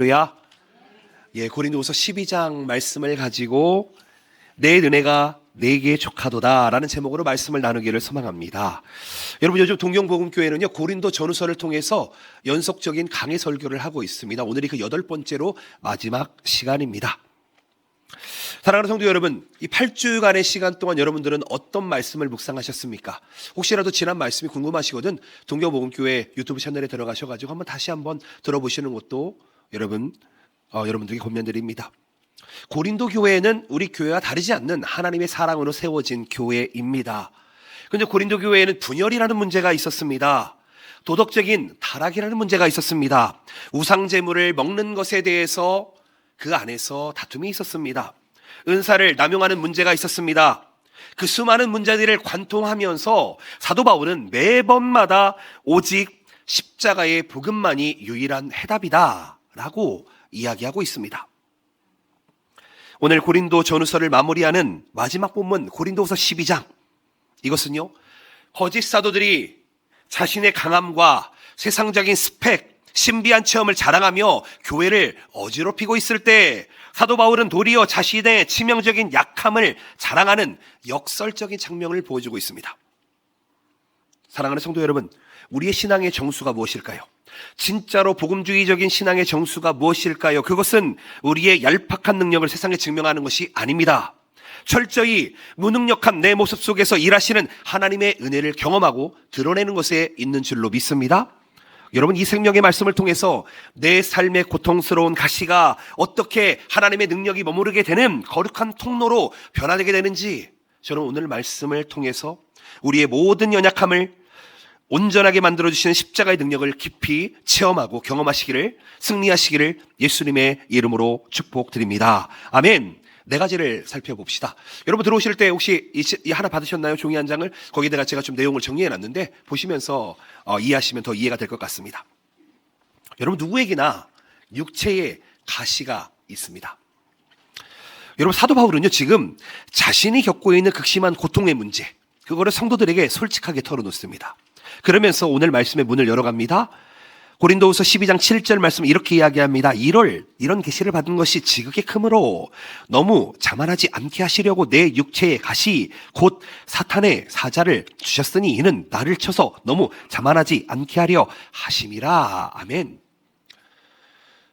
할렐루야. 고린도후서 12장 말씀을 가지고 내 은혜가 내게 족하도다라는 제목으로 말씀을 나누기를 소망합니다. 여러분, 요즘 동경복음교회는요 고린도 전후서를 통해서 연속적인 강해 설교를 하고 있습니다. 오늘이 그 8번째로 마지막 시간입니다. 사랑하는 성도 여러분, 이 8주간의 시간 동안 여러분들은 어떤 말씀을 묵상하셨습니까? 혹시라도 지난 말씀이 궁금하시거든 동경복음교회 유튜브 채널에 들어가셔가지고 다시 한번 들어보시는 것도 여러분들에게 권면드립니다. 고린도 교회는 우리 교회와 다르지 않는 하나님의 사랑으로 세워진 교회입니다. 그런데 고린도 교회에는 분열이라는 문제가 있었습니다. 도덕적인 타락이라는 문제가 있었습니다. 우상 제물을 먹는 것에 대해서 그 안에서 다툼이 있었습니다. 은사를 남용하는 문제가 있었습니다. 그 수많은 문제들을 관통하면서 사도 바울은 매번마다 오직 십자가의 복음만이 유일한 해답이다 라고 이야기하고 있습니다. 오늘 고린도 전후서를 마무리하는 마지막 본문 고린도후서 12장, 이것은요 거짓 사도들이 자신의 강함과 세상적인 스펙, 신비한 체험을 자랑하며 교회를 어지럽히고 있을 때 사도 바울은 도리어 자신의 치명적인 약함을 자랑하는 역설적인 장면을 보여주고 있습니다. 사랑하는 성도 여러분, 우리의 신앙의 정수가 무엇일까요? 진짜로 복음주의적인 신앙의 정수가 무엇일까요? 그것은 우리의 얄팍한 능력을 세상에 증명하는 것이 아닙니다. 철저히 무능력한 내 모습 속에서 일하시는 하나님의 은혜를 경험하고 드러내는 것에 있는 줄로 믿습니다. 여러분, 이 생명의 말씀을 통해서 내 삶의 고통스러운 가시가 어떻게 하나님의 능력이 머무르게 되는 거룩한 통로로 변화되게 되는지, 저는 오늘 말씀을 통해서 우리의 모든 연약함을 온전하게 만들어주시는 십자가의 능력을 깊이 체험하고 경험하시기를, 승리하시기를 예수님의 이름으로 축복드립니다. 아멘. 네 가지를 살펴봅시다. 여러분, 들어오실 때 혹시 이 하나 받으셨나요? 종이 한 장을? 거기다가 제가 좀 내용을 정리해놨는데 보시면서 이해하시면 더 이해가 될 것 같습니다. 여러분, 누구에게나 육체의 가시가 있습니다. 여러분, 사도 바울은요 지금 자신이 겪고 있는 극심한 고통의 문제, 그거를 성도들에게 솔직하게 털어놓습니다. 그러면서 오늘 말씀의 문을 열어갑니다. 고린도후서 12장 7절 말씀 이렇게 이야기합니다. 이런 계시를 받은 것이 지극히 크므로 너무 자만하지 않게 하시려고 내 육체의 가시 곧 사탄의 사자를 주셨으니 이는 나를 쳐서 너무 자만하지 않게 하려 하심이라. 아멘.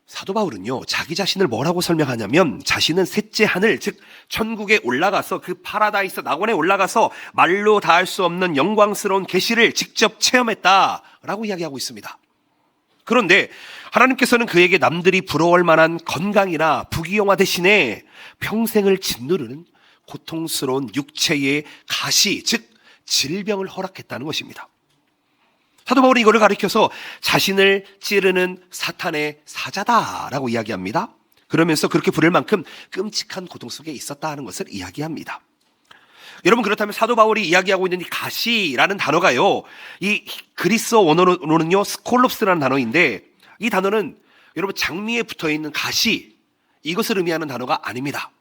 사도 바울은요 자기 자신을 뭐라고 설명하냐면, 자신은 셋째 하늘, 즉 천국에 올라가서 그 파라다이스 낙원에 올라가서 말로 다할 수 없는 영광스러운 계시를 직접 체험했다라고 이야기하고 있습니다. 그런데 하나님께서는 그에게 남들이 부러워할 만한 건강이나 부귀영화 대신에 평생을 짓누르는 고통스러운 육체의 가시, 즉 질병을 허락했다는 것입니다. 사도 바울이 이거를 가리켜서 자신을 찌르는 사탄의 사자다라고 이야기합니다. 그러면서 그렇게 부를 만큼 끔찍한 고통 속에 있었다 하는 것을 이야기합니다. 여러분, 그렇다면 사도 바울이 이야기하고 있는 이 가시라는 단어가요, 이 그리스어 원어로는요 스콜롭스라는 단어인데, 이 단어는 여러분 장미에 붙어있는 가시, 이것을 의미하는 단어가 아닙니다.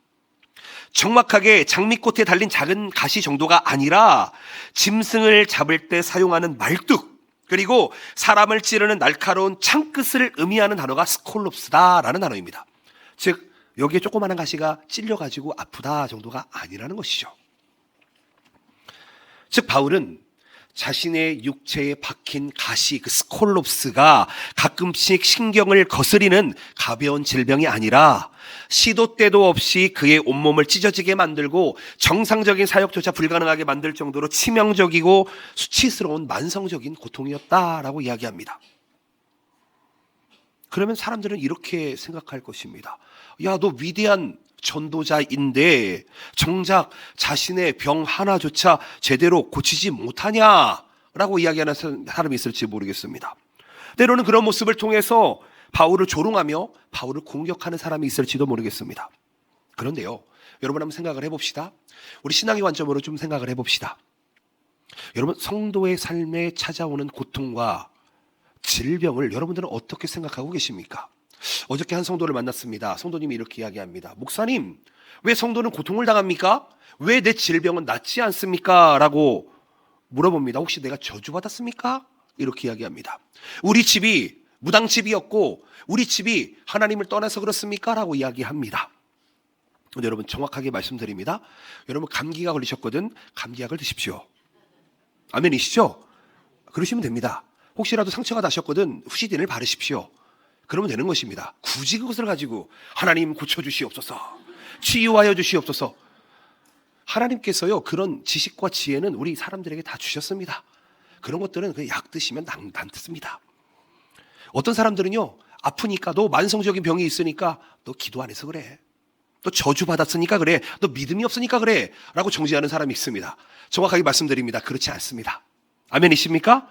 정확하게 장미꽃에 달린 작은 가시 정도가 아니라 짐승을 잡을 때 사용하는 말뚝, 그리고 사람을 찌르는 날카로운 창끝을 의미하는 단어가 스콜롭스다라는 단어입니다. 즉 여기에 조그마한 가시가 찔려가지고 아프다 정도가 아니라는 것이죠. 즉 바울은 자신의 육체에 박힌 가시, 그 스콜롭스가 가끔씩 신경을 거스리는 가벼운 질병이 아니라 시도 때도 없이 그의 온몸을 찢어지게 만들고 정상적인 사역조차 불가능하게 만들 정도로 치명적이고 수치스러운 만성적인 고통이었다라고 이야기합니다. 그러면 사람들은 이렇게 생각할 것입니다. 야, 너 위대한 전도자인데 정작 자신의 병 하나조차 제대로 고치지 못하냐라고 이야기하는 사람이 있을지 모르겠습니다. 때로는 그런 모습을 통해서 바울을 조롱하며 바울을 공격하는 사람이 있을지도 모르겠습니다. 그런데요, 여러분 한번 생각을 해봅시다. 우리 신앙의 관점으로 좀 생각을 해봅시다. 여러분, 성도의 삶에 찾아오는 고통과 질병을 여러분들은 어떻게 생각하고 계십니까? 어저께 한 성도를 만났습니다. 성도님이 이렇게 이야기합니다. 목사님, 왜 성도는 고통을 당합니까? 왜 내 질병은 낫지 않습니까? 라고 물어봅니다. 혹시 내가 저주받았습니까? 이렇게 이야기합니다. 우리 집이 무당집이었고 우리 집이 하나님을 떠나서 그렇습니까? 라고 이야기합니다. 근데 여러분 정확하게 말씀드립니다. 여러분 감기가 걸리셨거든 감기약을 드십시오. 아멘이시죠? 그러시면 됩니다. 혹시라도 상처가 나셨거든 후시딘을 바르십시오. 그러면 되는 것입니다. 굳이 그것을 가지고 하나님 고쳐주시옵소서, 치유하여 주시옵소서. 하나님께서요 그런 지식과 지혜는 우리 사람들에게 다 주셨습니다. 그런 것들은 그냥 약 드시면 안 듣습니다. 어떤 사람들은요 아프니까 너 만성적인 병이 있으니까 너 기도 안 해서 그래, 너 저주 받았으니까 그래, 너 믿음이 없으니까 그래 라고 정죄하는 사람이 있습니다. 정확하게 말씀드립니다. 그렇지 않습니다. 아멘이십니까?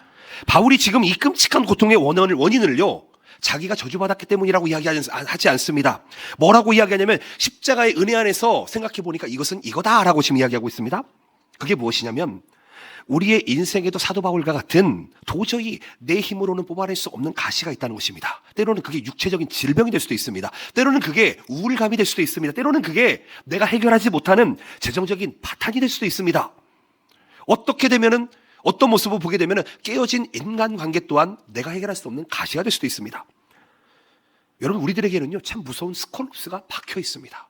바울이 지금 이 끔찍한 고통의 원인을요 자기가 저주받았기 때문이라고 이야기하지 않습니다. 뭐라고 이야기하냐면 십자가의 은혜 안에서 생각해 보니까 이것은 이거다라고 지금 이야기하고 있습니다. 그게 무엇이냐면 우리의 인생에도 사도 바울과 같은 도저히 내 힘으로는 뽑아낼 수 없는 가시가 있다는 것입니다. 때로는 그게 육체적인 질병이 될 수도 있습니다. 때로는 그게 우울감이 될 수도 있습니다. 때로는 그게 내가 해결하지 못하는 재정적인 파탄이 될 수도 있습니다. 어떻게 되면은 어떤 모습을 보게 되면은 깨어진 인간관계 또한 내가 해결할 수 없는 가시가 될 수도 있습니다. 여러분 우리들에게는요 참 무서운 스콜루스가 박혀 있습니다.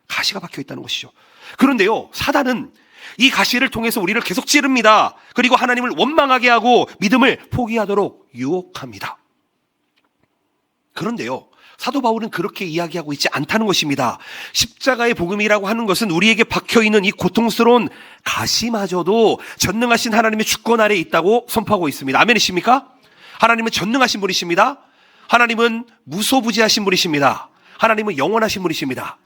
가시가 박혀 있다는 것이죠. 그런데요 사단은 이 가시를 통해서 우리를 계속 찌릅니다. 그리고 하나님을 원망하게 하고 믿음을 포기하도록 유혹합니다. 그런데요 사도 바울은 그렇게 이야기하고 있지 않다는 것입니다. 십자가의 복음이라고 하는 것은 우리에게 박혀있는 이 고통스러운 가시마저도 전능하신 하나님의 주권 아래에 있다고 선포하고 있습니다. 아멘이십니까? 하나님은 전능하신 분이십니다. 하나님은 무소부지하신 분이십니다. 하나님은 영원하신 분이십니다.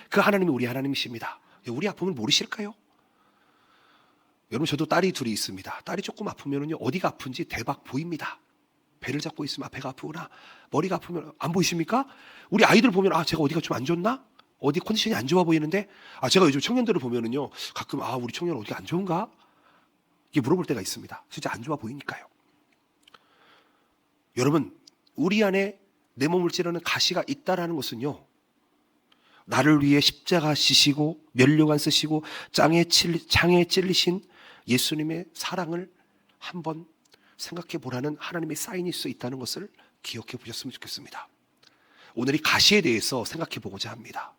그 하나님이 우리 하나님이십니다. 우리 아픔을 모르실까요? 여러분 저도 딸이 둘이 있습니다. 딸이 조금 아프면요 어디가 아픈지 대박 보입니다. 배를 잡고 있으면 배가 아프구나, 머리가 아프면 안 보이십니까? 우리 아이들 보면 제가 어디가 좀 안 좋나? 어디 컨디션이 안 좋아 보이는데 제가 요즘 청년들을 보면은요 가끔 우리 청년 어디가 안 좋은가? 이게 물어볼 때가 있습니다. 진짜 안 좋아 보이니까요. 여러분 우리 안에 내 몸을 찌르는 가시가 있다라는 것은요 나를 위해 십자가 지시고 면류관 쓰시고 장에 찔리신 예수님의 사랑을 한번 생각해 보라는 하나님의 사인일 수 있다는 것을 기억해 보셨으면 좋겠습니다. 오늘 이 가시에 대해서 생각해 보고자 합니다.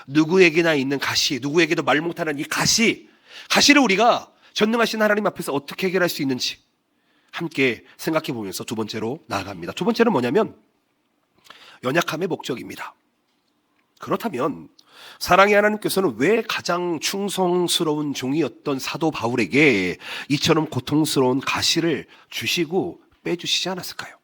누구에게나 있는 가시, 누구에게도 말 못하는 이 가시를 우리가 전능하신 하나님 앞에서 어떻게 해결할 수 있는지 함께 생각해 보면서 두 번째로 나아갑니다. 두 번째는 뭐냐면 연약함의 목적입니다. 그렇다면 사랑의 하나님께서는 왜 가장 충성스러운 종이었던 사도 바울에게 이처럼 고통스러운 가시를 주시고 빼주시지 않았을까요?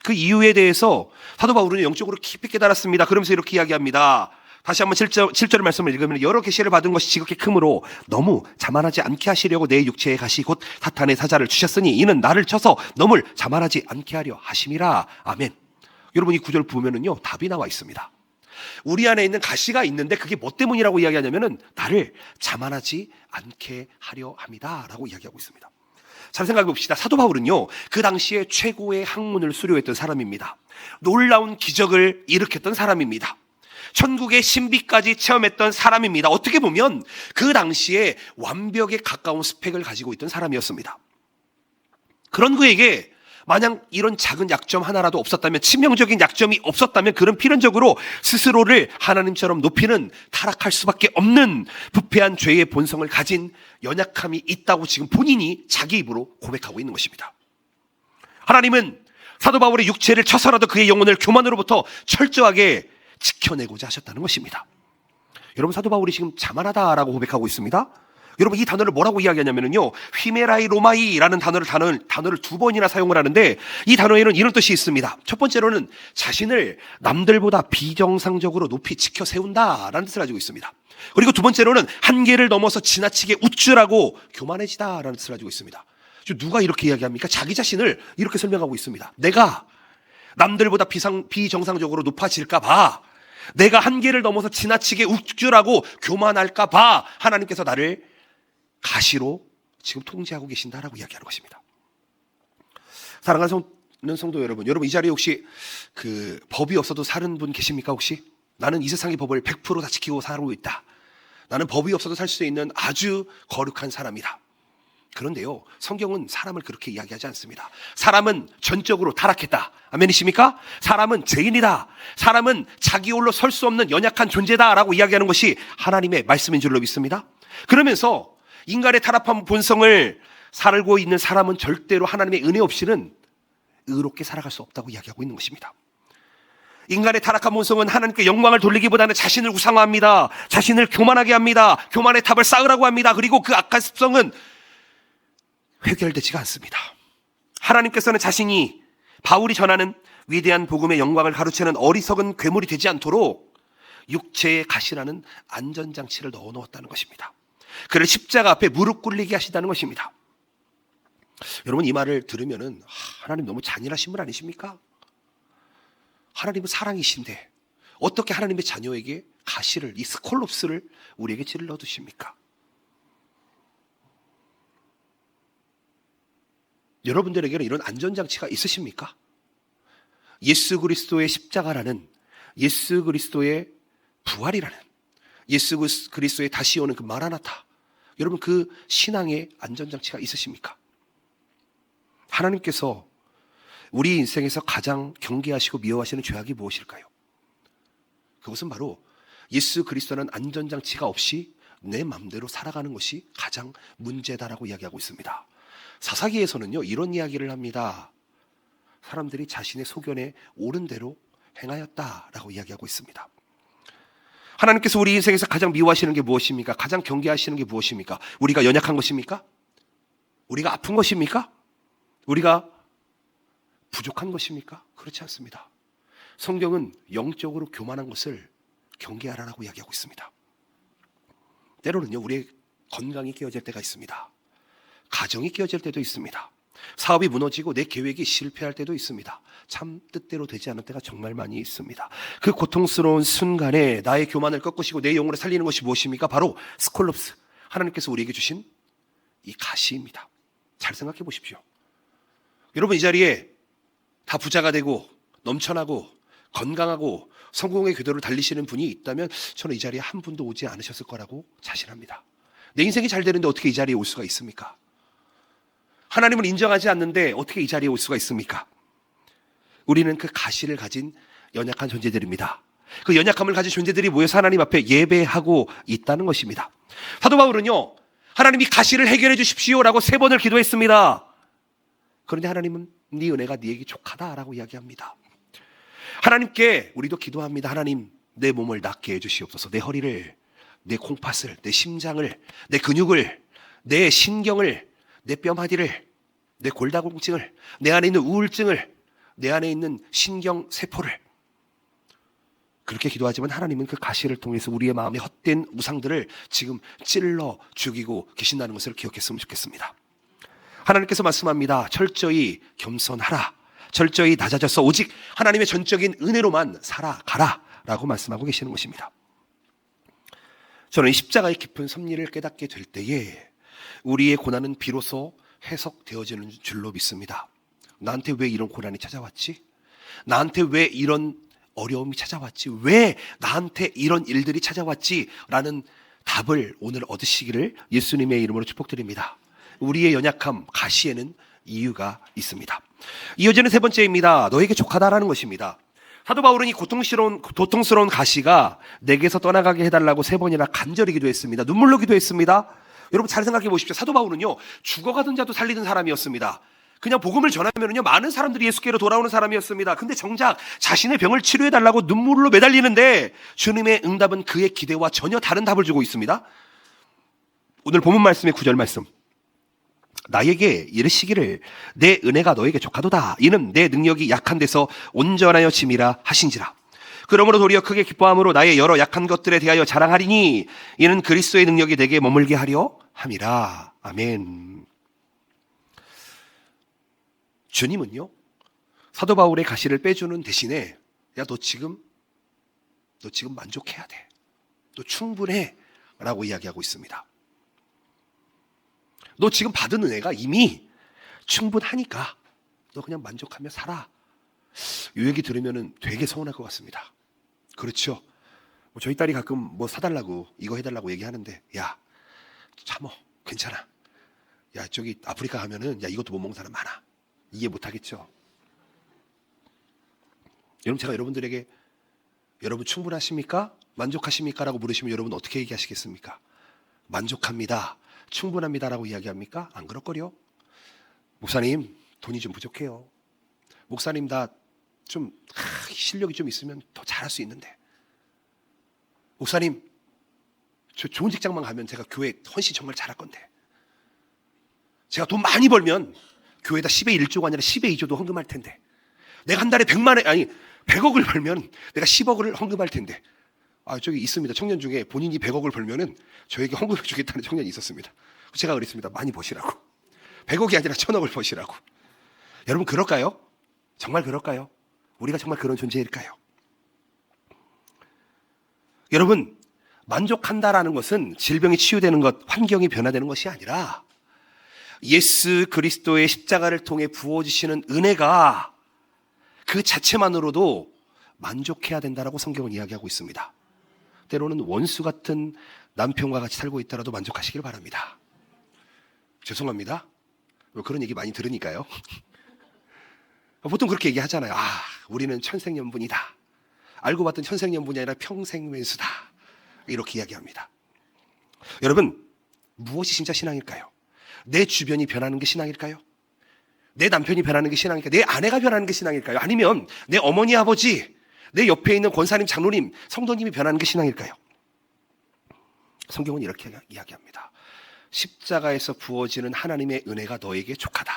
그 이유에 대해서 사도 바울은 영적으로 깊이 깨달았습니다. 그러면서 이렇게 이야기합니다. 다시 한번 7절 말씀을 읽으면 여러 계시를 받은 것이 지극히 크므로 너무 자만하지 않게 하시려고 내 육체의 가시 곧 사탄의 사자를 주셨으니 이는 나를 쳐서 너물 자만하지 않게 하려 하심이라. 아멘. 여러분 이 구절 보면은요 답이 나와 있습니다. 우리 안에 있는 가시가 있는데 그게 뭐 때문이라고 이야기하냐면은 나를 자만하지 않게 하려 함이다 라고 이야기하고 있습니다. 잘 생각해 봅시다. 사도 바울은요 그 당시에 최고의 학문을 수료했던 사람입니다. 놀라운 기적을 일으켰던 사람입니다. 천국의 신비까지 체험했던 사람입니다. 어떻게 보면 그 당시에 완벽에 가까운 스펙을 가지고 있던 사람이었습니다. 그런 그에게 만약 이런 작은 약점 하나라도 없었다면, 치명적인 약점이 없었다면 그런 필연적으로 스스로를 하나님처럼 높이는, 타락할 수밖에 없는 부패한 죄의 본성을 가진 연약함이 있다고 지금 본인이 자기 입으로 고백하고 있는 것입니다. 하나님은 사도 바울의 육체를 쳐서라도 그의 영혼을 교만으로부터 철저하게 지켜내고자 하셨다는 것입니다. 여러분 사도 바울이 지금 자만하다라고 고백하고 있습니다. 여러분 이 단어를 뭐라고 이야기하냐면요, 휘메라이 로마이라는 단어를 두 번이나 사용을 하는데 이 단어에는 이런 뜻이 있습니다. 첫 번째로는 자신을 남들보다 비정상적으로 높이 지켜 세운다라는 뜻을 가지고 있습니다. 그리고 두 번째로는 한계를 넘어서 지나치게 우쭐하고 교만해지다라는 뜻을 가지고 있습니다. 누가 이렇게 이야기합니까? 자기 자신을 이렇게 설명하고 있습니다. 내가 남들보다 비정상적으로 높아질까 봐, 내가 한계를 넘어서 지나치게 우쭐하고 교만할까 봐 하나님께서 나를 가시로 지금 통제하고 계신다라고 이야기하는 것입니다. 사랑하는 성도 여러분, 여러분 이 자리에 혹시 그 법이 없어도 사는 분 계십니까? 혹시 나는 이 세상의 법을 100% 다 지키고 살고 있다, 나는 법이 없어도 살 수 있는 아주 거룩한 사람이다, 그런데요, 성경은 사람을 그렇게 이야기하지 않습니다. 사람은 전적으로 타락했다. 아멘이십니까? 사람은 죄인이다. 사람은 자기 홀로 설 수 없는 연약한 존재다라고 이야기하는 것이 하나님의 말씀인 줄로 믿습니다. 그러면서 인간의 타락한 본성을 살고 있는 사람은 절대로 하나님의 은혜 없이는 의롭게 살아갈 수 없다고 이야기하고 있는 것입니다. 인간의 타락한 본성은 하나님께 영광을 돌리기보다는 자신을 우상화합니다. 자신을 교만하게 합니다. 교만의 탑을 쌓으라고 합니다. 그리고 그 악한 습성은 해결되지가 않습니다. 하나님께서는 자신이 바울이 전하는 위대한 복음의 영광을 가로채는 어리석은 괴물이 되지 않도록 육체에 가시라는 안전장치를 넣어놓았다는 것입니다. 그를 십자가 앞에 무릎 꿇리게 하신다는 것입니다. 여러분, 이 말을 들으면은 하나님 너무 잔인하신 분 아니십니까? 하나님은 사랑이신데 어떻게 하나님의 자녀에게 가시를, 이 스콜롭스를 우리에게 찔러 두십니까? 여러분들에게는 이런 안전장치가 있으십니까? 예수 그리스도의 십자가라는, 예수 그리스도의 부활이라는, 예수 그리스도의 다시 오는 그 마라나타, 여러분 그 신앙의 안전장치가 있으십니까? 하나님께서 우리 인생에서 가장 경계하시고 미워하시는 죄악이 무엇일까요? 그것은 바로 예수 그리스도는 안전장치가 없이 내 마음대로 살아가는 것이 가장 문제다라고 이야기하고 있습니다. 사사기에서는요, 이런 이야기를 합니다. 사람들이 자신의 소견에 옳은 대로 행하였다라고 이야기하고 있습니다. 하나님께서 우리 인생에서 가장 미워하시는 게 무엇입니까? 가장 경계하시는 게 무엇입니까? 우리가 연약한 것입니까? 우리가 아픈 것입니까? 우리가 부족한 것입니까? 그렇지 않습니다. 성경은 영적으로 교만한 것을 경계하라라고 이야기하고 있습니다. 때로는요, 우리의 건강이 깨어질 때가 있습니다. 가정이 깨어질 때도 있습니다. 사업이 무너지고 내 계획이 실패할 때도 있습니다. 참 뜻대로 되지 않을 때가 정말 많이 있습니다. 그 고통스러운 순간에 나의 교만을 꺾으시고 내 영혼을 살리는 것이 무엇입니까? 바로 스콜롭스, 하나님께서 우리에게 주신 이 가시입니다. 잘 생각해 보십시오. 여러분, 이 자리에 다 부자가 되고 넘쳐나고 건강하고 성공의 궤도를 달리시는 분이 있다면 저는 이 자리에 한 분도 오지 않으셨을 거라고 자신합니다. 내 인생이 잘 되는데 어떻게 이 자리에 올 수가 있습니까? 하나님을 인정하지 않는데 어떻게 이 자리에 올 수가 있습니까? 우리는 그 가시를 가진 연약한 존재들입니다. 그 연약함을 가진 존재들이 모여서 하나님 앞에 예배하고 있다는 것입니다. 사도 바울은요, 하나님이 가시를 해결해 주십시오라고 3번을 기도했습니다. 그런데 하나님은 네 은혜가 네에게 족하다라고 이야기합니다. 하나님께 우리도 기도합니다. 하나님, 내 몸을 낫게 해주시옵소서. 내 허리를, 내 콩팥을, 내 심장을, 내 근육을, 내 신경을, 내 뼈마디를, 내 골다공증을, 내 안에 있는 우울증을, 내 안에 있는 신경세포를. 그렇게 기도하지만 하나님은 그 가시를 통해서 우리의 마음에 헛된 우상들을 지금 찔러 죽이고 계신다는 것을 기억했으면 좋겠습니다. 하나님께서 말씀합니다. 철저히 겸손하라. 철저히 낮아져서 오직 하나님의 전적인 은혜로만 살아가라 라고 말씀하고 계시는 것입니다. 저는 십자가의 깊은 섭리를 깨닫게 될 때에 우리의 고난은 비로소 해석되어지는 줄로 믿습니다. 나한테 왜 이런 고난이 찾아왔지? 나한테 왜 이런 어려움이 찾아왔지? 왜 나한테 이런 일들이 찾아왔지? 라는 답을 오늘 얻으시기를 예수님의 이름으로 축복드립니다. 우리의 연약함, 가시에는 이유가 있습니다. 이어지는 3번째입니다. 너에게 족하다라는 것입니다. 사도 바울은 이 고통스러운 가시가 내게서 떠나가게 해달라고 3번이나 간절히 기도했습니다. 눈물로 기도했습니다. 여러분 잘 생각해 보십시오. 사도 바울은요, 죽어가던 자도 살리는 사람이었습니다. 그냥 복음을 전하면요, 많은 사람들이 예수께로 돌아오는 사람이었습니다. 근데 정작 자신의 병을 치료해달라고 눈물로 매달리는데 주님의 응답은 그의 기대와 전혀 다른 답을 주고 있습니다. 오늘 본문 말씀의 9절 말씀. 나에게 이르시기를 내 은혜가 너에게 족하도다. 이는 내 능력이 약한 데서 온전하여 짐이라 하신지라. 그러므로 도리어 크게 기뻐함으로 나의 여러 약한 것들에 대하여 자랑하리니 이는 그리스도의 능력이 내게 머물게 하려 함이라. 아멘. 주님은요, 사도 바울의 가시를 빼주는 대신에 야, 너 지금 만족해야 돼. 너 충분해 라고 이야기하고 있습니다. 너 지금 받은 은혜가 이미 충분하니까 너 그냥 만족하며 살아. 이 얘기 들으면 되게 서운할 것 같습니다. 그렇죠. 저희 딸이 가끔 뭐 사달라고 이거 해달라고 얘기하는데 야, 참어, 괜찮아. 야, 저기 아프리카 가면은 야, 이것도 못 먹는 사람 많아. 이해 못 하겠죠? 여러분, 제가 여러분들에게 여러분 충분하십니까? 만족하십니까? 라고 물으시면 여러분 어떻게 얘기하시겠습니까? 만족합니다, 충분합니다라고 이야기합니까? 안 그럴걸요? 목사님, 돈이 좀 부족해요. 목사님, 나 좀 실력이 좀 있으면 더 잘할 수 있는데. 목사님, 저 좋은 직장만 가면 제가 교회 헌신 정말 잘할 건데. 제가 돈 많이 벌면 교회에다 10의 1조가 아니라 10의 2조도 헌금할 텐데. 내가 한 달에 100억을 벌면 내가 10억을 헌금할 텐데. 아, 저기 있습니다. 청년 중에 본인이 100억을 벌면은 저에게 헌금해 주겠다는 청년이 있었습니다. 제가 그랬습니다. 많이 버시라고. 100억이 아니라 1000억을 버시라고. 여러분, 그럴까요? 정말 그럴까요? 우리가 정말 그런 존재일까요? 여러분, 만족한다라는 것은 질병이 치유되는 것, 환경이 변화되는 것이 아니라 예수 그리스도의 십자가를 통해 부어주시는 은혜가 그 자체만으로도 만족해야 된다라고 성경은 이야기하고 있습니다. 때로는 원수 같은 남편과 같이 살고 있더라도 만족하시길 바랍니다. 죄송합니다. 그런 얘기 많이 들으니까요. 보통 그렇게 얘기하잖아요. 아, 우리는 천생연분이다. 알고 봤던 천생연분이 아니라 평생왼수다. 이렇게 이야기합니다. 여러분, 무엇이 진짜 신앙일까요? 내 주변이 변하는 게 신앙일까요? 내 남편이 변하는 게 신앙일까요? 내 아내가 변하는 게 신앙일까요? 아니면 내 어머니, 아버지, 내 옆에 있는 권사님, 장로님, 성도님이 변하는 게 신앙일까요? 성경은 이렇게 이야기합니다. 십자가에서 부어지는 하나님의 은혜가 너에게 족하다.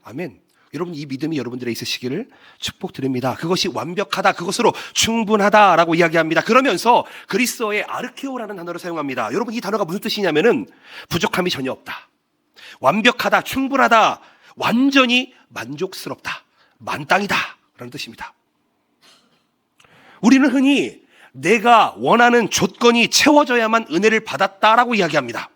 아멘. 여러분, 이 믿음이 여러분들에 있으시기를 축복드립니다. 그것이 완벽하다, 그것으로 충분하다라고 이야기합니다. 그러면서 그리스어의 아르케오라는 단어를 사용합니다. 여러분, 이 단어가 무슨 뜻이냐면은 부족함이 전혀 없다, 완벽하다, 충분하다, 완전히 만족스럽다, 만땅이다 라는 뜻입니다. 우리는 흔히 내가 원하는 조건이 채워져야만 은혜를 받았다라고 이야기합니다.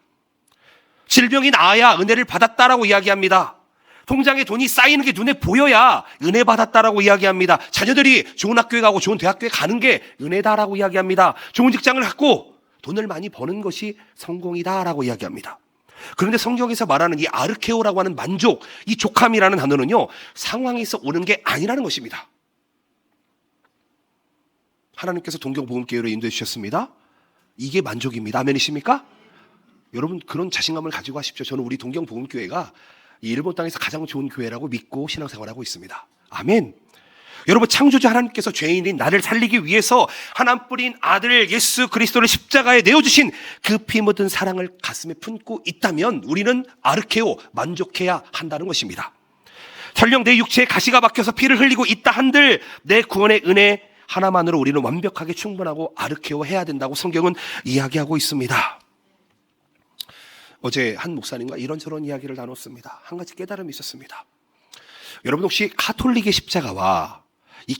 질병이 나아야 은혜를 받았다라고 이야기합니다. 통장에 돈이 쌓이는 게 눈에 보여야 은혜 받았다라고 이야기합니다. 자녀들이 좋은 학교에 가고 좋은 대학교에 가는 게 은혜다라고 이야기합니다. 좋은 직장을 갖고 돈을 많이 버는 것이 성공이다라고 이야기합니다. 그런데 성경에서 말하는 이 아르케오라고 하는 만족, 이 족함이라는 단어는요, 상황에서 오는 게 아니라는 것입니다. 하나님께서 동경복음교회로 인도해 주셨습니다. 이게 만족입니다. 아멘이십니까? 여러분, 그런 자신감을 가지고 하십시오. 저는 우리 동경복음교회가 이 일본 땅에서 가장 좋은 교회라고 믿고 신앙생활하고 있습니다. 아멘. 여러분, 창조주 하나님께서 죄인인 나를 살리기 위해서 하나뿐인 아들 예수 그리스도를 십자가에 내어주신 그 피 묻은 사랑을 가슴에 품고 있다면 우리는 아르케오, 만족해야 한다는 것입니다. 설령 내 육체에 가시가 박혀서 피를 흘리고 있다 한들 내 구원의 은혜 하나만으로 우리는 완벽하게 충분하고 아르케오 해야 된다고 성경은 이야기하고 있습니다. 어제 한 목사님과 이런저런 이야기를 나눴습니다. 한 가지 깨달음이 있었습니다. 여러분, 혹시 가톨릭의 십자가와 이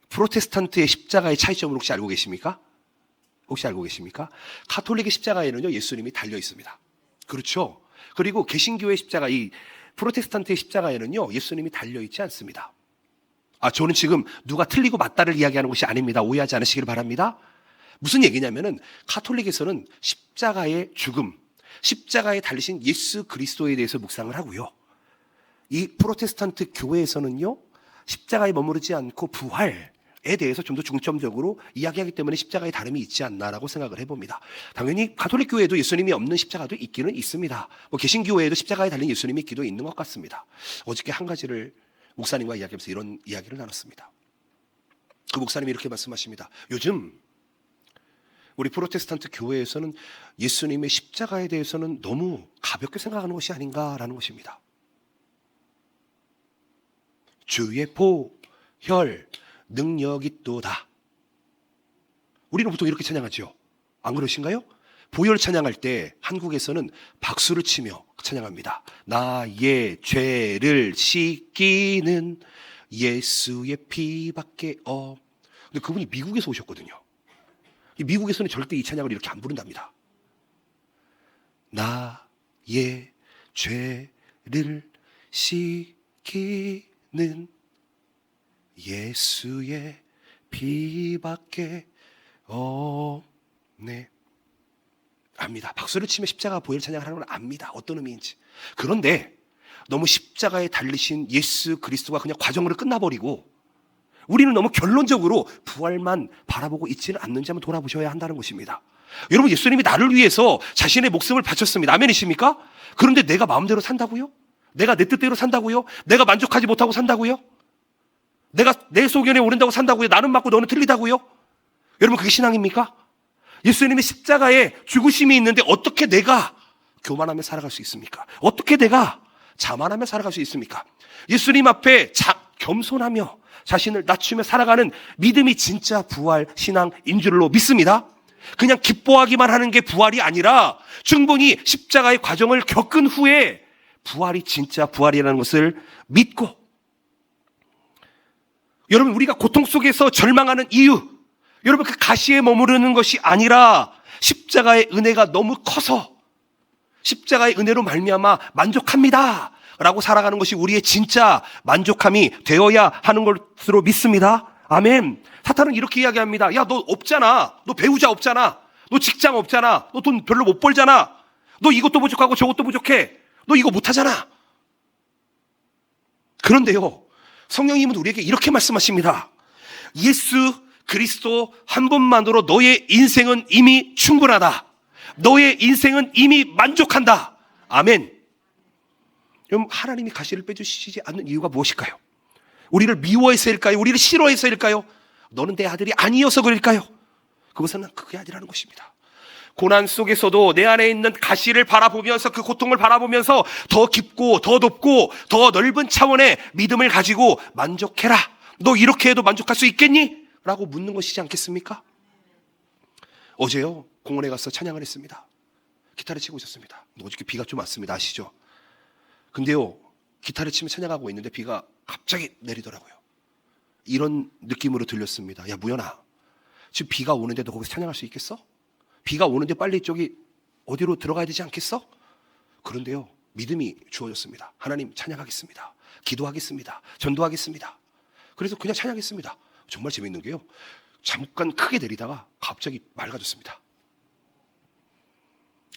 프로테스탄트의 십자가의 차이점을 혹시 알고 계십니까? 혹시 알고 계십니까? 가톨릭의 십자가에는요, 예수님이 달려 있습니다. 그렇죠? 그리고 개신교의 십자가, 이 프로테스탄트의 십자가에는요, 예수님이 달려 있지 않습니다. 저는 지금 누가 틀리고 맞다를 이야기하는 것이 아닙니다. 오해하지 않으시길 바랍니다. 무슨 얘기냐면은 가톨릭에서는 십자가의 죽음, 십자가에 달리신 예수 그리스도에 대해서 묵상을 하고요, 이 프로테스탄트 교회에서는요, 십자가에 머무르지 않고 부활에 대해서 좀 더 중점적으로 이야기하기 때문에 십자가에 다름이 있지 않나라고 생각을 해봅니다. 당연히 가톨릭 교회에도 예수님이 없는 십자가도 있기는 있습니다. 개신교회에도 십자가에 달린 예수님이 있기도 있는 것 같습니다. 어저께 한 가지를 목사님과 이야기하면서 이런 이야기를 나눴습니다. 그 목사님이 이렇게 말씀하십니다. 요즘 우리 프로테스탄트 교회에서는 예수님의 십자가에 대해서는 너무 가볍게 생각하는 것이 아닌가라는 것입니다. 주의 보혈 능력이 또다. 우리는 보통 이렇게 찬양하죠. 안 그러신가요? 보혈 찬양할 때 한국에서는 박수를 치며 찬양합니다. 나의 죄를 씻기는 예수의 피밖에 근데 그분이 미국에서 오셨거든요. 미국에서는 절대 이 찬양을 이렇게 안 부른답니다. 나의 죄를 씻기는 예수의 피밖에 없네. 압니다. 박수를 치며 십자가 보혈 찬양하는 걸 압니다. 어떤 의미인지. 그런데 너무 십자가에 달리신 예수 그리스도가 그냥 과정으로 끝나버리고 우리는 너무 결론적으로 부활만 바라보고 있지는 않는지 한번 돌아보셔야 한다는 것입니다. 여러분, 예수님이 나를 위해서 자신의 목숨을 바쳤습니다. 아멘이십니까? 그런데 내가 마음대로 산다고요? 내가 내 뜻대로 산다고요? 내가 만족하지 못하고 산다고요? 내가 내 소견에 오른다고 산다고요? 나는 맞고 너는 틀리다고요? 여러분, 그게 신앙입니까? 예수님의 십자가에 죽으심이 있는데 어떻게 내가 교만하며 살아갈 수 있습니까? 어떻게 내가 자만하며 살아갈 수 있습니까? 예수님 앞에 겸손하며 자신을 낮추며 살아가는 믿음이 진짜 부활 신앙인 줄로 믿습니다. 그냥 기뻐하기만 하는 게 부활이 아니라 충분히 십자가의 과정을 겪은 후에 부활이 진짜 부활이라는 것을 믿고, 여러분, 우리가 고통 속에서 절망하는 이유, 여러분, 그 가시에 머무르는 것이 아니라 십자가의 은혜가 너무 커서 십자가의 은혜로 말미암아 만족합니다 라고 살아가는 것이 우리의 진짜 만족함이 되어야 하는 것으로 믿습니다. 아멘. 사탄은 이렇게 이야기합니다. 야, 너 없잖아. 너 배우자 없잖아. 너 직장 없잖아. 너 돈 별로 못 벌잖아. 너 이것도 부족하고 저것도 부족해. 너 이거 못하잖아. 그런데요, 성령님은 우리에게 이렇게 말씀하십니다. 예수 그리스도 한 분만으로 너의 인생은 이미 충분하다. 너의 인생은 이미 만족한다. 아멘. 여러분, 하나님이 가시를 빼주시지 않는 이유가 무엇일까요? 우리를 미워해서일까요? 우리를 싫어해서일까요? 너는 내 아들이 아니어서 그럴까요? 그것은 그게 아니라는 것입니다. 고난 속에서도 내 안에 있는 가시를 바라보면서, 그 고통을 바라보면서 더 깊고 더 높고 더 넓은 차원의 믿음을 가지고 만족해라. 너 이렇게 해도 만족할 수 있겠니? 라고 묻는 것이지 않겠습니까? 어제요, 공원에 가서 찬양을 했습니다. 기타를 치고 있었습니다. 어저께 비가 좀 왔습니다. 아시죠? 근데요, 기타를 치며 찬양하고 있는데 비가 갑자기 내리더라고요. 이런 느낌으로 들렸습니다. 야, 무연아, 지금 비가 오는데 너 거기서 찬양할 수 있겠어? 비가 오는데 빨리 저기 어디로 들어가야 되지 않겠어? 그런데요, 믿음이 주어졌습니다. 하나님, 찬양하겠습니다. 기도하겠습니다. 전도하겠습니다. 그래서 그냥 찬양했습니다. 정말 재밌는 게요, 잠깐 크게 내리다가 갑자기 맑아졌습니다.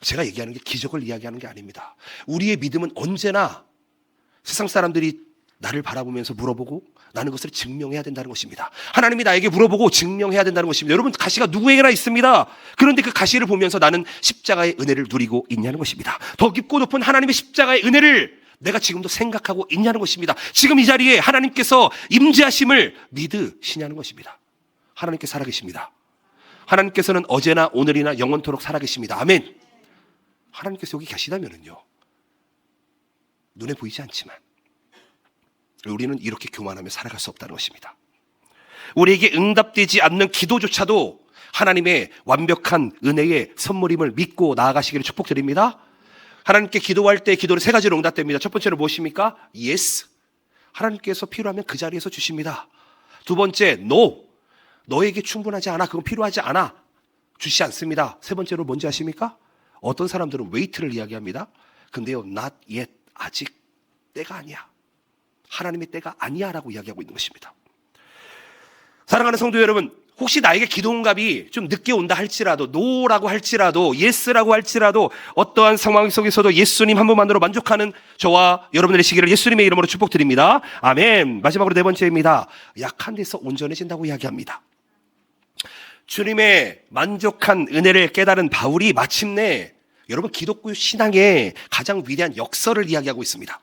제가 얘기하는 게 기적을 이야기하는 게 아닙니다. 우리의 믿음은 언제나 세상 사람들이 나를 바라보면서 물어보고 나는 그것을 증명해야 된다는 것입니다. 하나님이 나에게 물어보고 증명해야 된다는 것입니다. 여러분, 가시가 누구에게나 있습니다. 그런데 그 가시를 보면서 나는 십자가의 은혜를 누리고 있냐는 것입니다. 더 깊고 높은 하나님의 십자가의 은혜를 내가 지금도 생각하고 있냐는 것입니다. 지금 이 자리에 하나님께서 임재하심을 믿으시냐는 것입니다. 하나님께 살아계십니다. 하나님께서는 어제나 오늘이나 영원토록 살아계십니다. 아멘. 하나님께서 여기 계시다면은요, 눈에 보이지 않지만 우리는 이렇게 교만하며 살아갈 수 없다는 것입니다. 우리에게 응답되지 않는 기도조차도 하나님의 완벽한 은혜의 선물임을 믿고 나아가시기를 축복드립니다. 하나님께 기도할 때 기도는 세 가지로 응답됩니다. 첫 번째는 무엇입니까? Yes. 하나님께서 필요하면 그 자리에서 주십니다. 두 번째, No. 너에게 충분하지 않아. 그건 필요하지 않아. 주시지 않습니다. 세 번째로 뭔지 아십니까? 어떤 사람들은 웨이트를 이야기합니다. 근데요, not yet. 아직 때가 아니야. 하나님의 때가 아니야 라고 이야기하고 있는 것입니다. 사랑하는 성도 여러분, 혹시 나에게 기도 응답이 좀 늦게 온다 할지라도, 노라고 할지라도, 예스라고 할지라도 어떠한 상황 속에서도 예수님 한 분만으로 만족하는 저와 여러분들의 시기를 예수님의 이름으로 축복드립니다. 아멘. 마지막으로 네 번째입니다. 약한 데서 온전해진다고 이야기합니다. 주님의 만족한 은혜를 깨달은 바울이 마침내 여러분 기독교 신앙의 가장 위대한 역설을 이야기하고 있습니다.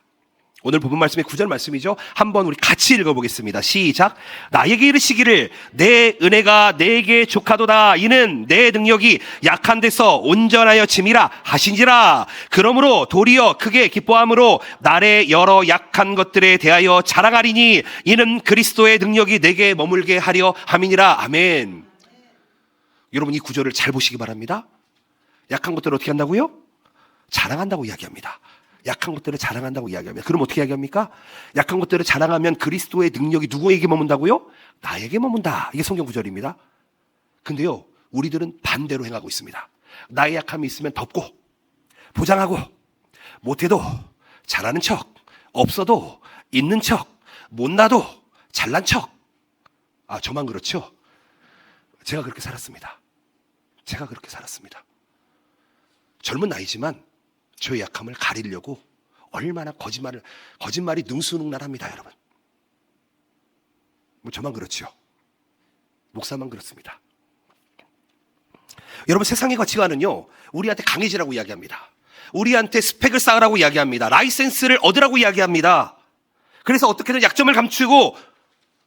오늘 본문 말씀의 9절 말씀이죠. 한번 우리 같이 읽어보겠습니다. 시작. 나에게 이르시기를 내 은혜가 내게 족하도다. 이는 내 능력이 약한 데서 온전하여 짐이라 하신지라. 그러므로 도리어 크게 기뻐함으로 날의 여러 약한 것들에 대하여 자랑하리니 이는 그리스도의 능력이 내게 머물게 하려 함이니라. 아멘. 여러분, 이 구절을 잘 보시기 바랍니다. 약한 것들을 어떻게 한다고요? 자랑한다고 이야기합니다. 약한 것들을 자랑한다고 이야기합니다. 그럼 어떻게 이야기합니까? 약한 것들을 자랑하면 그리스도의 능력이 누구에게 머문다고요? 나에게 머문다. 이게 성경 구절입니다. 근데요, 우리들은 반대로 행하고 있습니다. 나의 약함이 있으면 덮고, 보장하고, 못해도 잘하는 척, 없어도 있는 척, 못나도 잘난 척. 아, 저만 그렇죠? 제가 그렇게 살았습니다. 제가 그렇게 살았습니다. 젊은 나이지만 저의 약함을 가리려고 얼마나 거짓말이 능수능란합니다, 여러분. 뭐 저만 그렇죠. 목사만 그렇습니다. 여러분, 세상의 가치관은요, 우리한테 강해지라고 이야기합니다. 우리한테 스펙을 쌓으라고 이야기합니다. 라이센스를 얻으라고 이야기합니다. 그래서 어떻게든 약점을 감추고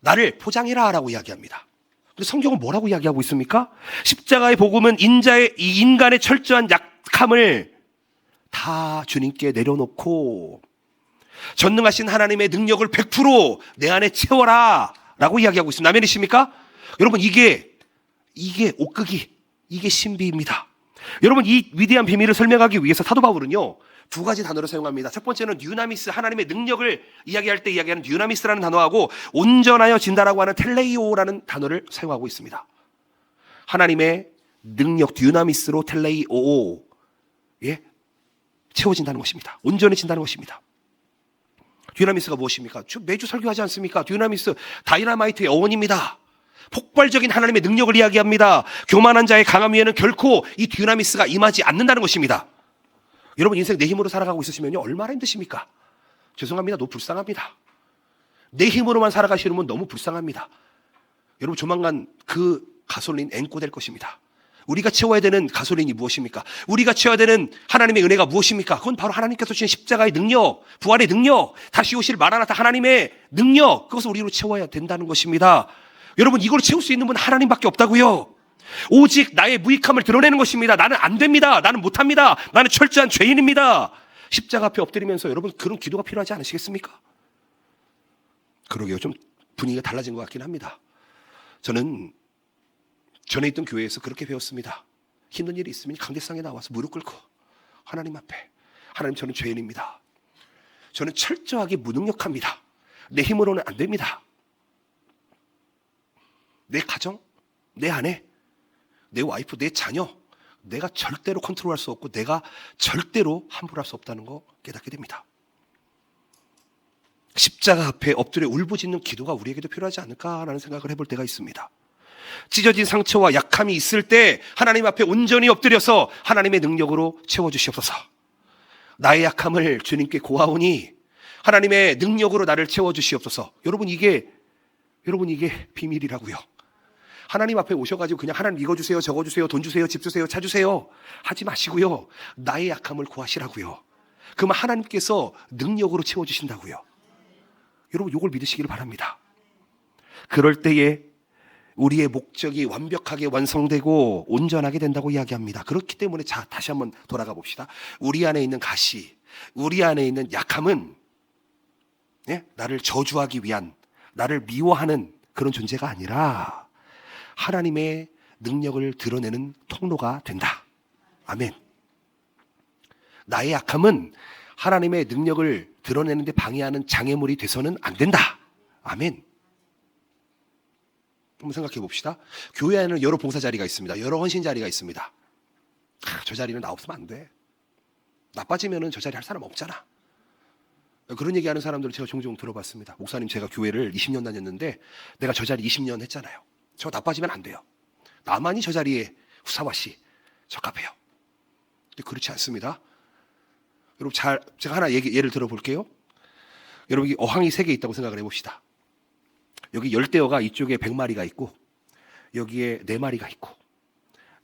나를 포장해라 라고 이야기합니다. 근데 성경은 뭐라고 이야기하고 있습니까? 십자가의 복음은 이 인간의 철저한 약함을 다 주님께 내려놓고 전능하신 하나님의 능력을 100% 내 안에 채워라 라고 이야기하고 있습니다. 아멘이십니까? 여러분, 이게 옥극이, 이게 신비입니다. 여러분, 이 위대한 비밀을 설명하기 위해서 사도 바울은요, 두 가지 단어를 사용합니다. 첫 번째는 듀나미스, 하나님의 능력을 이야기할 때 이야기하는 듀나미스라는 단어하고 온전하여 진다라고 하는 텔레이오라는 단어를 사용하고 있습니다. 하나님의 능력 듀나미스로 텔레이오, 채워진다는 것입니다. 온전해진다는 것입니다. 듀나미스가 무엇입니까? 매주 설교하지 않습니까? 듀나미스, 다이나마이트의 어원입니다. 폭발적인 하나님의 능력을 이야기합니다. 교만한 자의 강함 위에는 결코 이 듀나미스가 임하지 않는다는 것입니다. 여러분, 인생 내 힘으로 살아가고 있으시면요, 얼마나 힘드십니까? 죄송합니다. 너무 불쌍합니다. 내 힘으로만 살아가시는 분 너무 불쌍합니다. 여러분, 조만간 그 가솔린 앵꼬 될 것입니다. 우리가 채워야 되는 가솔린이 무엇입니까? 우리가 채워야 되는 하나님의 은혜가 무엇입니까? 그건 바로 하나님께서 주신 십자가의 능력, 부활의 능력, 다시 오실 마라나타 하나님의 능력, 그것을 우리로 채워야 된다는 것입니다. 여러분, 이걸 채울 수 있는 분은 하나님밖에 없다고요. 오직 나의 무익함을 드러내는 것입니다. 나는 안 됩니다. 나는 못합니다. 나는 철저한 죄인입니다. 십자가 앞에 엎드리면서 여러분, 그런 기도가 필요하지 않으시겠습니까? 그러게요. 좀 분위기가 달라진 것 같긴 합니다. 저는 전에 있던 교회에서 그렇게 배웠습니다. 힘든 일이 있으면 강대상에 나와서 무릎 꿇고 하나님 앞에, 하나님, 저는 죄인입니다. 저는 철저하게 무능력합니다. 내 힘으로는 안 됩니다. 내 가정, 내 아내, 내 와이프, 내 자녀, 내가 절대로 컨트롤할 수 없고 내가 절대로 함부로 할 수 없다는 거 깨닫게 됩니다. 십자가 앞에 엎드려 울부짖는 기도가 우리에게도 필요하지 않을까라는 생각을 해볼 때가 있습니다. 찢어진 상처와 약함이 있을 때 하나님 앞에 온전히 엎드려서 하나님의 능력으로 채워주시옵소서. 나의 약함을 주님께 고하오니 하나님의 능력으로 나를 채워주시옵소서. 여러분, 이게 비밀이라고요. 하나님 앞에 오셔가지고 그냥 하나님 이거 주세요, 저거 주세요, 돈 주세요, 집 주세요, 차 주세요 하지 마시고요, 나의 약함을 구하시라고요. 그러면 하나님께서 능력으로 채워주신다고요. 여러분, 이걸 믿으시기를 바랍니다. 그럴 때에 우리의 목적이 완벽하게 완성되고 온전하게 된다고 이야기합니다. 그렇기 때문에 자, 다시 한번 돌아가 봅시다. 우리 안에 있는 가시, 우리 안에 있는 약함은 나를 저주하기 위한, 나를 미워하는 그런 존재가 아니라 하나님의 능력을 드러내는 통로가 된다. 아멘. 나의 약함은 하나님의 능력을 드러내는 데 방해하는 장애물이 돼서는 안 된다. 아멘. 한번 생각해 봅시다. 교회 안에는 여러 봉사 자리가 있습니다. 여러 헌신 자리가 있습니다. 저 자리는 나 없으면 안 돼. 나빠지면은 저 자리 할 사람 없잖아. 그런 얘기하는 사람들을 제가 종종 들어봤습니다. 목사님, 제가 교회를 20년 다녔는데 내가 저 자리 20년 했잖아요. 저 나빠지면 안 돼요. 나만이 저 자리에 후사와시 적합해요. 근데 그렇지 않습니다. 여러분, 제가 하나 예를 들어볼게요. 여러분, 여기 어항이 3개 있다고 생각을 해봅시다. 여기 열대어가 이쪽에 100마리가 있고 여기에 4마리가 있고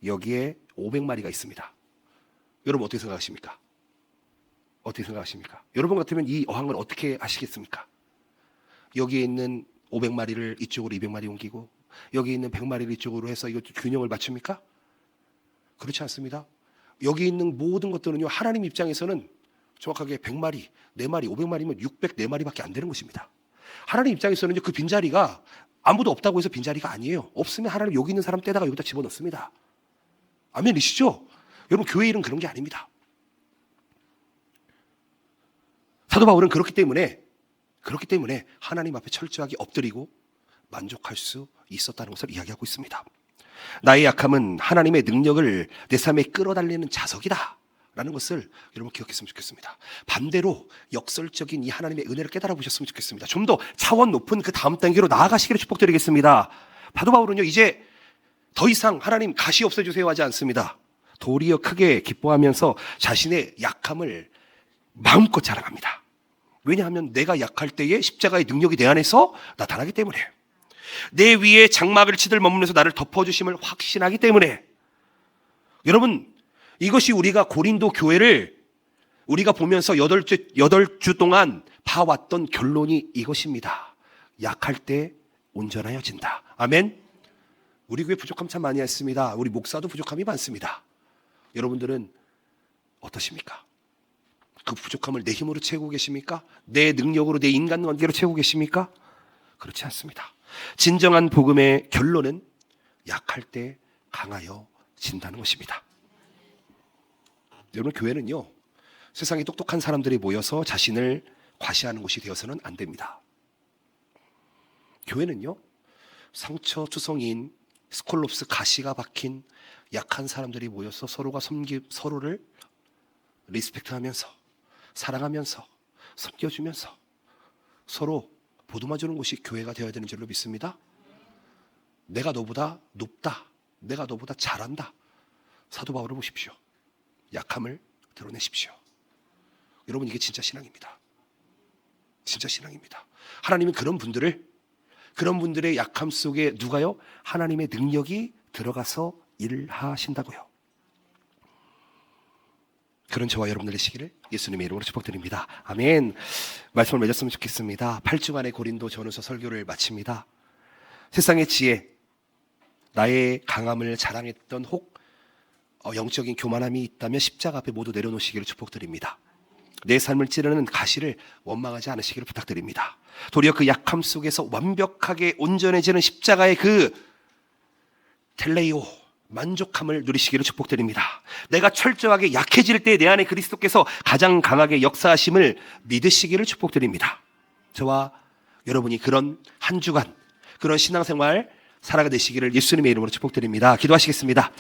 여기에 500마리가 있습니다. 여러분, 어떻게 생각하십니까? 어떻게 생각하십니까? 여러분 같으면 이 어항을 어떻게 하시겠습니까? 여기에 있는 500마리를 이쪽으로 200마리 옮기고 여기 있는 100마리를 이쪽으로 해서 이거 균형을 맞춥니까? 그렇지 않습니다. 여기 있는 모든 것들은요, 하나님 입장에서는 정확하게 100마리, 4마리, 500마리면 604마리밖에 안 되는 것입니다. 하나님 입장에서는 그 빈자리가 아무도 없다고 해서 빈자리가 아니에요. 없으면 하나님 여기 있는 사람 떼다가 여기다 집어넣습니다. 아멘이시죠? 여러분, 교회 일은 그런 게 아닙니다. 사도 바울은 그렇기 때문에 하나님 앞에 철저하게 엎드리고 만족할 수 있었다는 것을 이야기하고 있습니다. 나의 약함은 하나님의 능력을 내 삶에 끌어달리는 자석이다 라는 것을 여러분 기억했으면 좋겠습니다. 반대로 역설적인 이 하나님의 은혜를 깨달아 보셨으면 좋겠습니다. 좀 더 차원 높은 그 다음 단계로 나아가시기를 축복드리겠습니다. 사도 바울은요, 이제 더 이상 하나님 가시 없애주세요 하지 않습니다. 도리어 크게 기뻐하면서 자신의 약함을 마음껏 자랑합니다. 왜냐하면 내가 약할 때에 십자가의 능력이 내 안에서 나타나기 때문에, 내 위에 장막을 치들 머물면서 나를 덮어주심을 확신하기 때문에. 여러분, 이것이 우리가 고린도 교회를 우리가 보면서 8주 동안 봐왔던 결론이 이것입니다. 약할 때 온전하여진다. 아멘. 우리 교회 부족함 참 많이 했습니다. 우리 목사도 부족함이 많습니다. 여러분들은 어떠십니까? 그 부족함을 내 힘으로 채우고 계십니까? 내 능력으로, 내 인간관계로 채우고 계십니까? 그렇지 않습니다. 진정한 복음의 결론은 약할 때 강하여진다는 것입니다. 여러분, 교회는요, 세상에 똑똑한 사람들이 모여서 자신을 과시하는 곳이 되어서는 안 됩니다. 교회는요, 상처 투성이인 스콜롭스 가시가 박힌 약한 사람들이 모여서 서로를 리스펙트하면서, 사랑하면서, 섬겨주면서 서로 보듬어주는 곳이 교회가 되어야 되는 줄로 믿습니다. 내가 너보다 높다, 내가 너보다 잘한다, 사도 바울을 보십시오. 약함을 드러내십시오. 여러분, 이게 진짜 신앙입니다. 진짜 신앙입니다. 하나님은 그런 분들의 약함 속에 누가요? 하나님의 능력이 들어가서 일하신다고요. 그런 저와 여러분들 되시기를 예수님의 이름으로 축복드립니다. 아멘. 말씀을 맺었으면 좋겠습니다. 8주간의 고린도 전후서 설교를 마칩니다. 세상의 지혜, 나의 강함을 자랑했던 혹 영적인 교만함이 있다면 십자가 앞에 모두 내려놓으시기를 축복드립니다. 내 삶을 찌르는 가시를 원망하지 않으시기를 부탁드립니다. 도리어 그 약함 속에서 완벽하게 온전해지는 십자가의 그 텔레이오, 만족함을 누리시기를 축복드립니다. 내가 철저하게 약해질 때 내 안에 그리스도께서 가장 강하게 역사하심을 믿으시기를 축복드립니다. 저와 여러분이 그런 한 주간, 그런 신앙생활 살아가 되시기를 예수님의 이름으로 축복드립니다. 기도하시겠습니다.